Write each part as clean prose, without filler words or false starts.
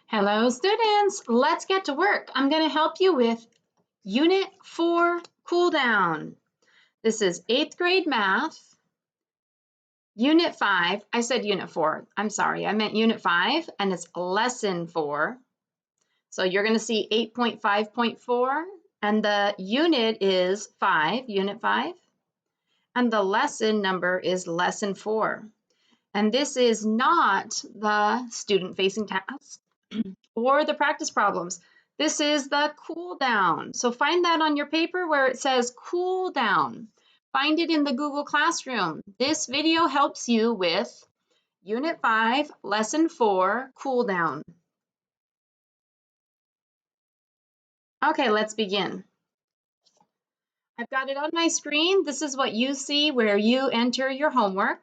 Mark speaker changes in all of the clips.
Speaker 1: Hello, students. Let's get to work. I'm going to help you with Unit 4 Cool Down. This is 8th grade math, Unit 5. I said Unit 4. I'm sorry. I meant Unit 5, and it's Lesson 4. So you're going to see 8.5.4, and the unit is 5, Unit 5, and the lesson number is Lesson 4. And this is not the student-facing task or the practice problems. This is the cool down. So find that on your paper where it says cool down. Find it in the Google Classroom. This video helps you with Unit 5, Lesson 4, cool down. Okay, let's begin. I've got it on my screen. This is what you see where you enter your homework.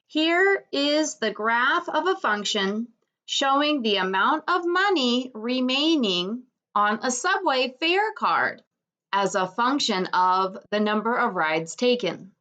Speaker 1: Here is the graph of a function showing the amount of money remaining on a subway fare card as a function of the number of rides taken.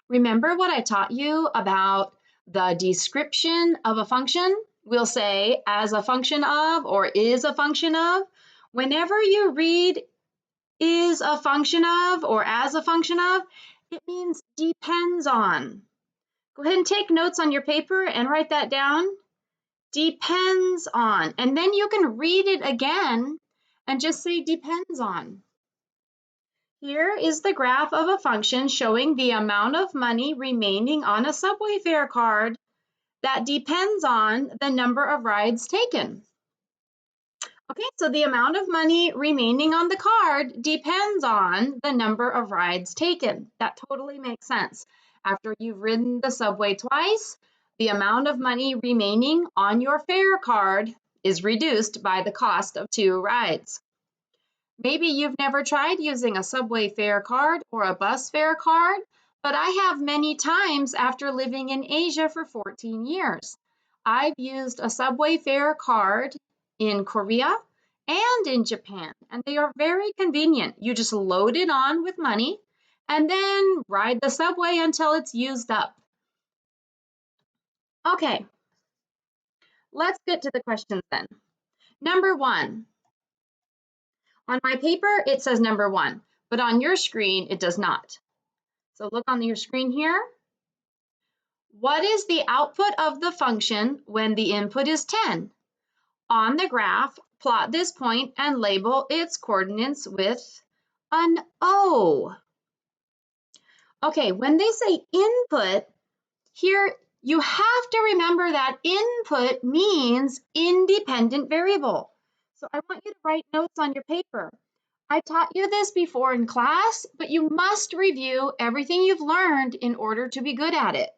Speaker 1: Remember what I taught you about the description of a function? We'll say as a function of or is a function of. Whenever you read is a function of or as a function of, it means depends on. Go ahead and take notes on your paper and write that down. Depends on. And then you can read it again and just say depends on. Here is the graph of a function showing the amount of money remaining on a subway fare card that depends on the number of rides taken. Okay, so the amount of money remaining on the card depends on the number of rides taken. That totally makes sense. After you've ridden the subway twice, the amount of money remaining on your fare card is reduced by the cost of 2 rides. Maybe you've never tried using a subway fare card or a bus fare card, but I have many times after living in Asia for 14 years. I've used a subway fare card in Korea and in Japan, and they are very convenient. You just load it on with money and then ride the subway until it's used up. Okay, let's get to the questions then. Number 1. On my paper, it says number 1, but on your screen, it does not. So look on your screen here. What is the output of the function when the input is 10? On the graph, plot this point and label its coordinates with an O. Okay, when they say input, here you have to remember that input means independent variable. So I want you to write notes on your paper. I taught you this before in class, but you must review everything you've learned in order to be good at it.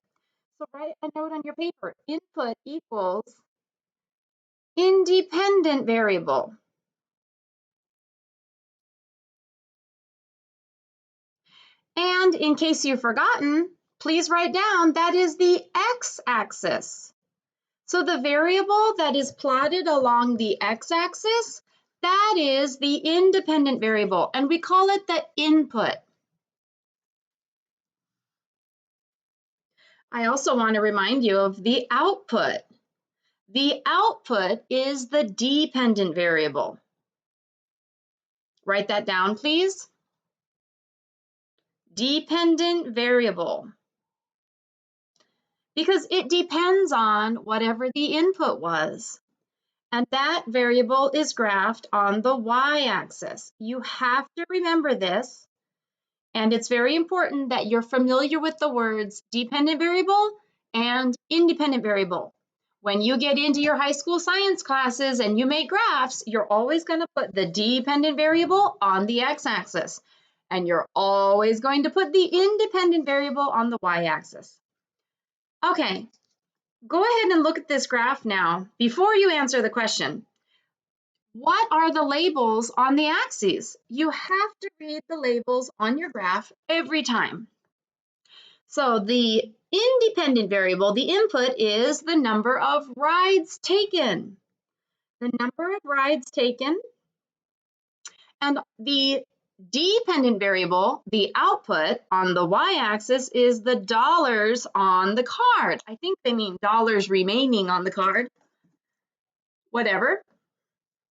Speaker 1: So write a note on your paper. Input equals independent variable. And in case you've forgotten, please write down that is the x-axis. So the variable that is plotted along the x-axis, that is the independent variable, and we call it the input. I also want to remind you of the output. The output is the dependent variable. Write that down, please. Dependent variable. Because it depends on whatever the input was. And that variable is graphed on the y-axis. You have to remember this. And it's very important that you're familiar with the words dependent variable and independent variable. When you get into your high school science classes and you make graphs, you're always going to put the dependent variable on the x-axis. And you're always going to put the independent variable on the y-axis. Okay, go ahead and look at this graph now before you answer the question. What are the labels on the axes? You have to read the labels on your graph every time. So the independent variable, the input, is the number of rides taken. The number of rides taken. And the dependent variable, the output on the y-axis, is the dollars on the card. I think they mean dollars remaining on the card. Whatever.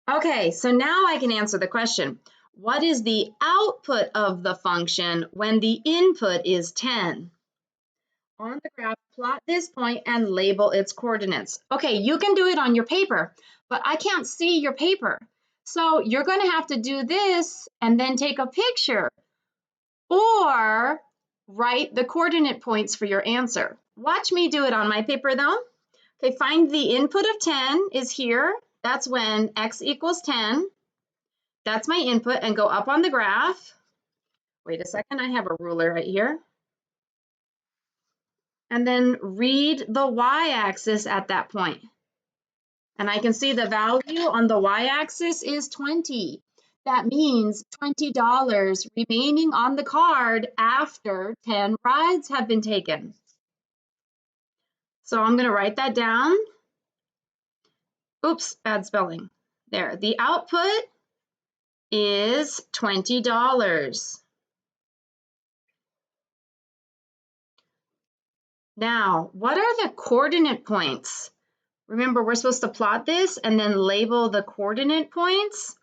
Speaker 1: Okay, so now I can answer the question. What is the output of the function when the input is 10? On the graph, plot this point and label its coordinates. Okay, you can do it on your paper, but I can't see your paper. So you're going to have to do this and then take a picture or write the coordinate points for your answer. Watch me do it on my paper though. Okay, find the input of 10 is here. That's when x equals 10. That's my input, and go up on the graph. Wait a second, I have a ruler right here. And then read the y-axis at that point. And I can see the value on the y-axis is 20. That means $20 remaining on the card after 10 rides have been taken. So I'm going to write that down. Oops, bad spelling. There, the output is $20. Now, what are the coordinate points? Remember, we're supposed to plot this and then label the coordinate points.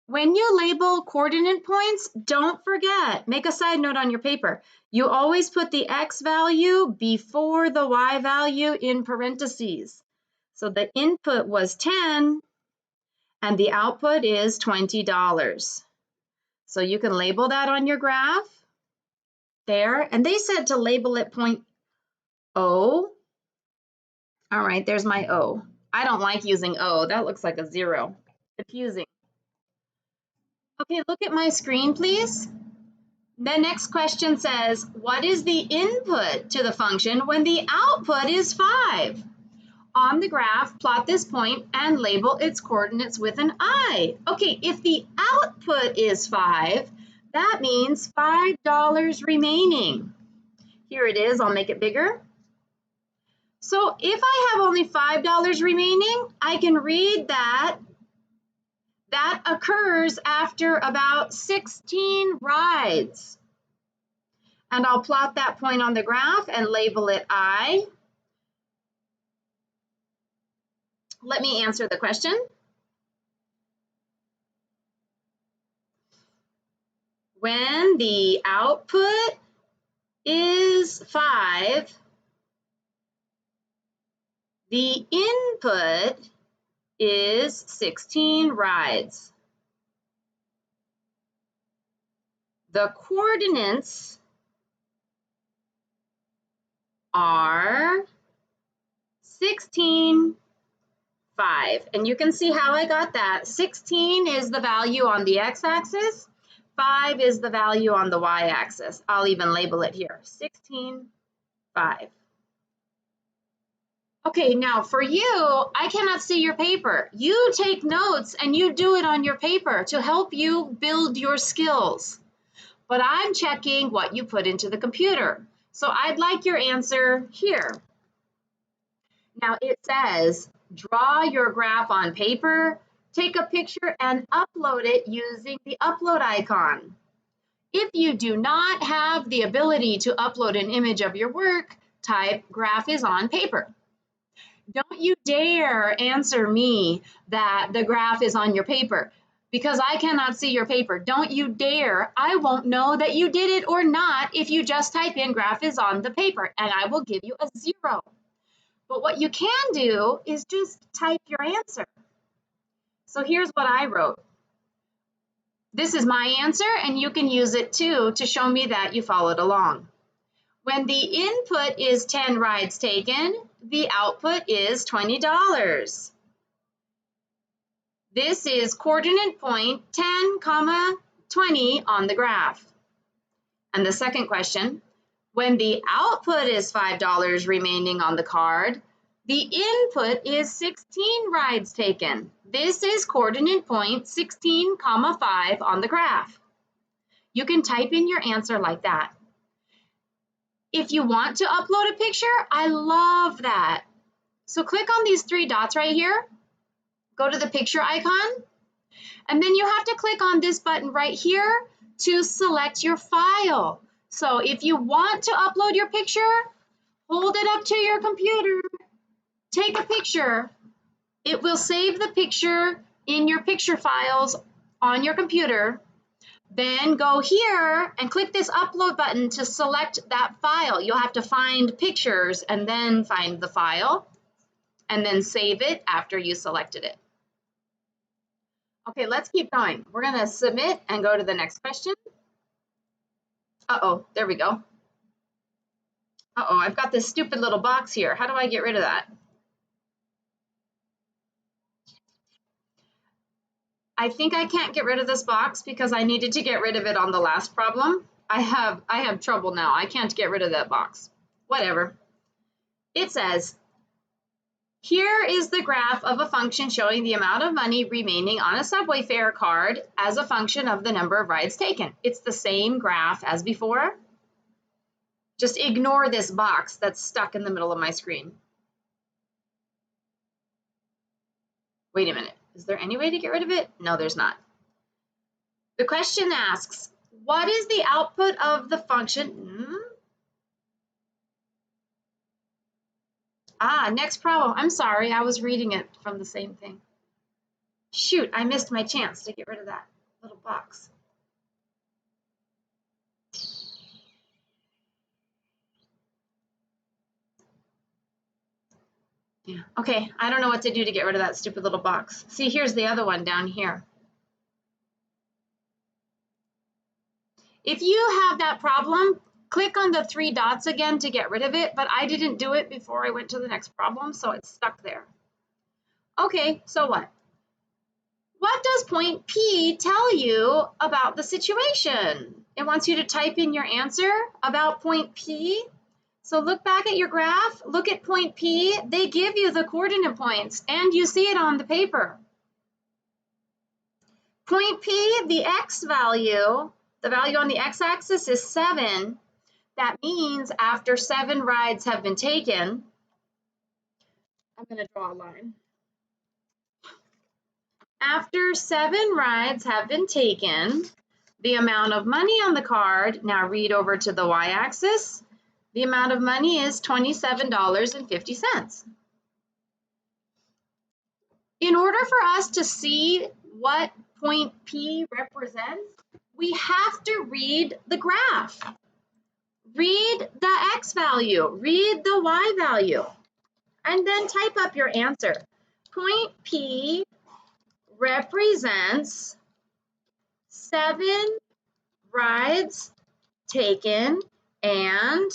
Speaker 1: When you label coordinate points, don't forget, make a side note on your paper. You always put the x value before the y value in parentheses. So the input was 10 and the output is $20. So you can label that on your graph there. And they said to label it point O. All right, there's my O. I don't like using O. That looks like a 0. Confusing. Okay, look at my screen, please. The next question says, what is the input to the function when the output is 5? On the graph, plot this point and label its coordinates with an I. Okay, if the output is 5, that means $5 remaining. Here it is, I'll make it bigger. So if I have only $5 remaining, I can read that that occurs after about 16 rides. And I'll plot that point on the graph and label it I. Let me answer the question. When the output is 5, the input is 16 rides. The coordinates are 16, 5. And you can see how I got that. 16 is the value on the x-axis. 5 is the value on the y-axis. I'll even label it here. 16, 5. Okay, now for you, I cannot see your paper. You take notes and you do it on your paper to help you build your skills. But I'm checking what you put into the computer. So I'd like your answer here. Now it says, draw your graph on paper, take a picture and upload it using the upload icon. If you do not have the ability to upload an image of your work, type graph is on paper. Don't you dare answer me that the graph is on your paper because I cannot see your paper. Don't you dare. I won't know that you did it or not if you just type in graph is on the paper and I will give you a 0. But what you can do is just type your answer. So here's what I wrote. This is my answer and you can use it too to show me that you followed along. When the input is 10 rides taken, the output is $20. This is coordinate point 10, 20 on the graph. And the second question, when the output is $5 remaining on the card, the input is 16 rides taken. This is coordinate point 16, 5 on the graph. You can type in your answer like that. If you want to upload a picture, I love that. So click on these 3 dots right here. Go to the picture icon. And then you have to click on this button right here to select your file. So if you want to upload your picture, hold it up to your computer, take a picture, It will save the picture in your picture files on your computer. Then go here and click this upload button to select that file. You'll have to find pictures and then find the file and then save it after you selected it. Okay, let's keep going. We're going to submit and go to the next question. Uh-oh, there we go. Uh-oh, I've got this stupid little box here. How do I get rid of that? I think I can't get rid of this box because I needed to get rid of it on the last problem. I have trouble now. I can't get rid of that box. Whatever. It says, here is the graph of a function showing the amount of money remaining on a subway fare card as a function of the number of rides taken. It's the same graph as before. Just ignore this box that's stuck in the middle of my screen. Wait a minute. Is there any way to get rid of it? No, there's not. The question asks, what is the output of the function? Next problem. I'm sorry, I was reading it from the same thing. Shoot, I missed my chance to get rid of that little box. Yeah, okay, I don't know what to do to get rid of that stupid little box. See, here's the other one down here. If you have that problem, click on the 3 dots again to get rid of it, but I didn't do it before I went to the next problem, so it's stuck there. Okay, so what? What does point P tell you about the situation? It wants you to type in your answer about point P. So look back at your graph, look at point P. They give you the coordinate points, and you see it on the paper. Point P, the x value, the value on the x-axis is 7. That means after 7 rides have been taken, I'm going to draw a line. After 7 rides have been taken, the amount of money on the card, now read over to the y-axis, the amount of money is $27.50. In order for us to see what point P represents, we have to read the graph. Read the x value, read the y value, and then type up your answer. Point P represents 7 rides taken and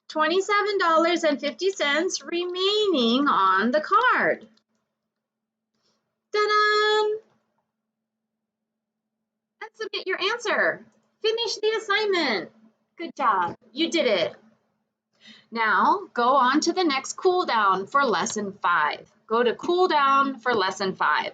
Speaker 1: $27.50 remaining on the card. Ta-da! And submit your answer. Finish the assignment. Good job. You did it. Now go on to the next cool down for lesson 5. Go to cool down for lesson 5.